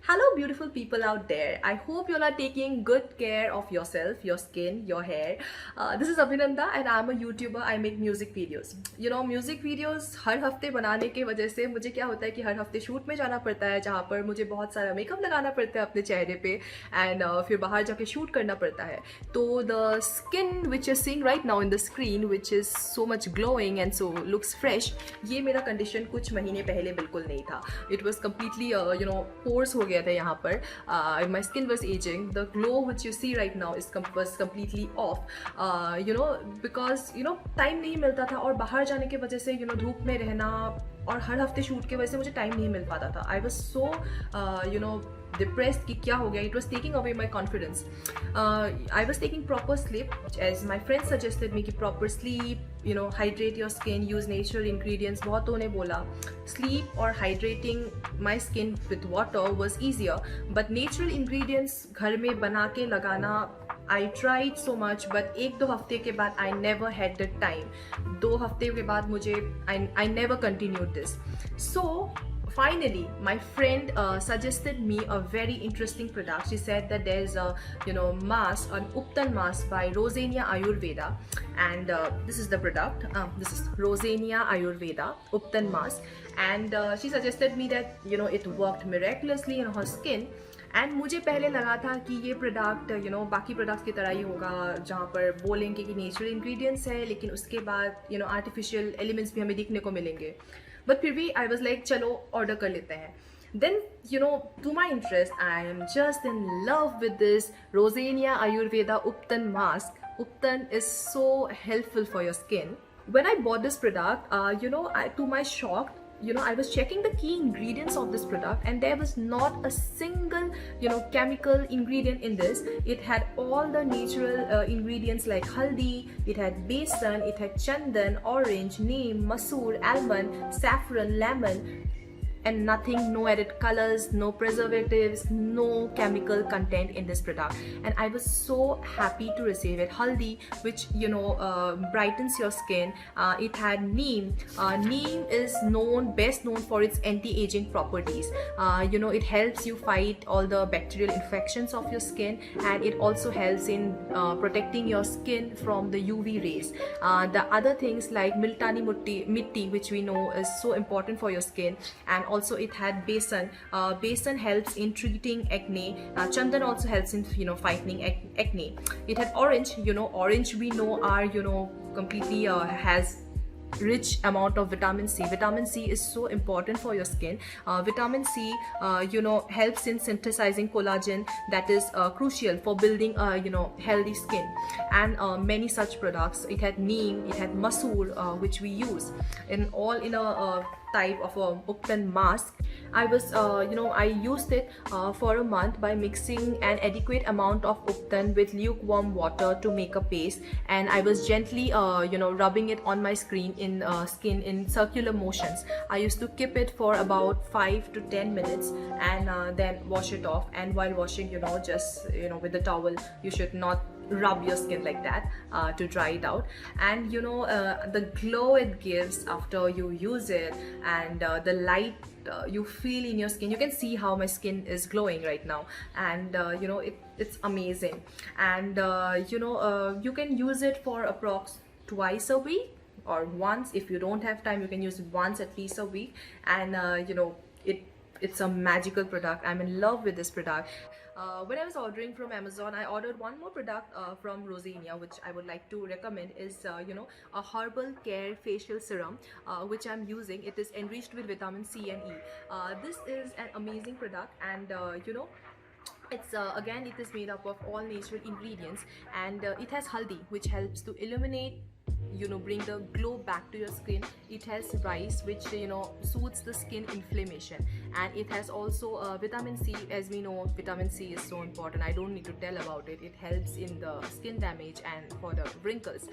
Hello, beautiful people out there. I hope you all are taking good care of yourself, your skin, your hair. This is Abhinanda and I'm a YouTuber. I make music videos. Music videos हर हफ्ते बनाने के वजह से मुझे क्या होता है कि हर हफ्ते शूट में जाना पड़ता है जहाँ पर मुझे बहुत सारा मेकअप लगाना पड़ता है अपने चेहरे पे एंड फिर बाहर जाके शूट करना पड़ता है. तो the skin which is seeing right now in the screen which is so much glowing and so looks fresh, ये मेरा कंडीशन कुछ महीने पहले बिल्कुल नहीं था. इट वॉज कम्प्लीटली पोर्स हो गया था यहाँ पर. My skin was ageing. The glow which you see right now is was completely off. Because time नहीं मिलता था और बाहर जाने की वजह से धूप में रहना और हर हफ्ते शूट की वजह से मुझे टाइम नहीं मिल पाता था. आई वॉज सो depressed कि क्या हो गया. It was taking away my confidence. I was taking proper sleep as my friends suggested me कि proper sleep, hydrate your skin, use natural ingredients. बहुतों ने बोला sleep or hydrating my skin with water was easier, but natural ingredients घर में बना के लगाना I tried so much, but एक दो हफ्ते के बाद I never had the time. 2 हफ्ते के बाद मुझे I never continued this. So finally my friend suggested me a very interesting product. She said that there's a mask, an Uptan mask by Rosenia Ayurveda, and this is the product. This is Rosenia Ayurveda Uptan mask, and she suggested me that it worked miraculously in her skin. And मुझे पहले लगा था कि ये product बाकी products की तरह ही होगा जहाँ पर बोलेंगे कि नेचुरल इंग्रेडिएंट्स है लेकिन उसके बाद आर्टिफिशियल एलिमेंट्स भी हमें दिखने को मिलेंगे. बट फिर भी आई वॉज लाइक चलो ऑर्डर कर लेते हैं. Then, to my interest, I am just in love with this Rosenia Ayurveda Uptan mask. Uptan is so helpful for your skin. When I bought this product, to my shock, I was checking the key ingredients of this product and there was not a single chemical ingredient in this. It had all the natural ingredients like haldi, it had besan, it had chandan, orange, neem, masoor, almond, saffron, lemon, and nothing, no added colors, no preservatives, no chemical content in this product. And I was so happy to receive it. Haldi, which brightens your skin. It had neem. Neem is best known for its anti-aging properties. It helps you fight all the bacterial infections of your skin, and it also helps in protecting your skin from the UV rays. The other things like Miltani Mitti, which we know is so important for your skin, and also it had besan. Besan helps in treating acne. Chandan also helps in fighting acne. It had orange. Orange we know are completely has rich amount of vitamin C. Vitamin C is so important for your skin. Vitamin C helps in synthesizing collagen, that is crucial for building healthy skin, and many such products. It had neem, it had masoor, which we use in a type of a Uptan mask. I used it for a month by mixing an adequate amount of Uptan with lukewarm water to make a paste, and I was gently rubbing it on my skin in circular motions. I used to keep it for about 5 to 10 minutes and then wash it off. And while washing, just with the towel, you should not rub your skin like that to dry it out. And the glow it gives after you use it, and the light you feel in your skin. You can see how my skin is glowing right now, and it's amazing. And you can use it for approx twice a week or once. If you don't have time, you can use it once at least a week. And it's a magical product. I'm in love with this product. When I was ordering from Amazon, I ordered one more product from Rosenia, which I would like to recommend. Is a herbal care facial serum, which I'm using. It is enriched with vitamin C and E. This is an amazing product, and it's again, it is made up of all natural ingredients, and it has haldi, which helps to illuminate, bring the glow back to your skin. It has rice, which soothes the skin inflammation, and it has also vitamin C. As we know, vitamin C is so important. I don't need to tell about it. It helps in the skin damage and for the wrinkles.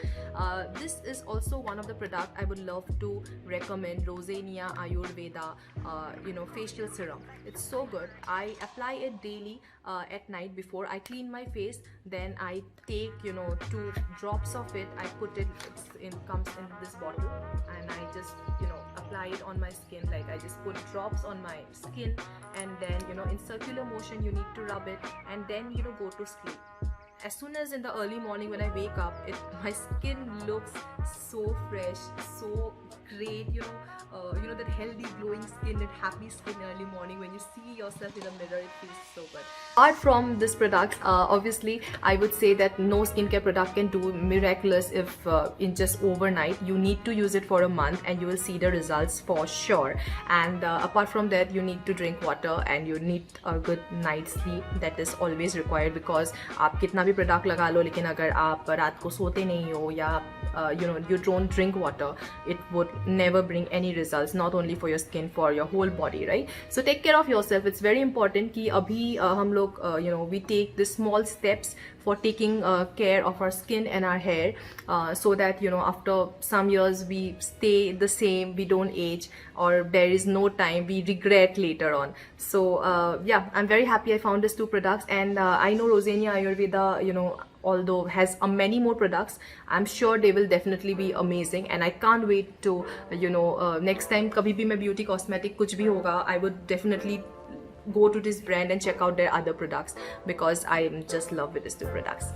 This is also one of the products I would love to recommend. Rosenia Ayurveda facial serum. It's so good. I apply it daily at night before I clean my face. Then I take 2 drops of it. I put it, comes in this bottle, and I just apply it on my skin. Like I just put drops on my skin, and then in circular motion you need to rub it, and then go to sleep. As soon as in the early morning when I wake up, my skin looks so fresh, so great. That healthy glowing skin, that happy skin early morning. When you see yourself in the mirror, it feels so good. Apart from this product, obviously I would say that no skincare product can do miraculous if in just overnight. You need to use it for a month and you will see the results for sure. And apart from that, you need to drink water and you need a good night's sleep. That is always required, because आप कितना भी product लगा लो, लेकिन अगर आप रात को सोते नहीं हो या you don't drink water, it would never bring any results, not only for your skin, for your whole body, right? So take care of yourself. It's very important कि अभी हम लोग we take the small steps for taking care of our skin and our hair, so that after some years we stay the same, we don't age, or there is no time we regret later on. So yeah, I'm very happy I found these two products, and I know Rosenia Ayurveda although has many more products, I'm sure they will definitely be amazing, and I can't wait to next time kabhi bhi main beauty cosmetic kuch bhi hoga, I would definitely go to this brand and check out their other products, because I just love with these two products.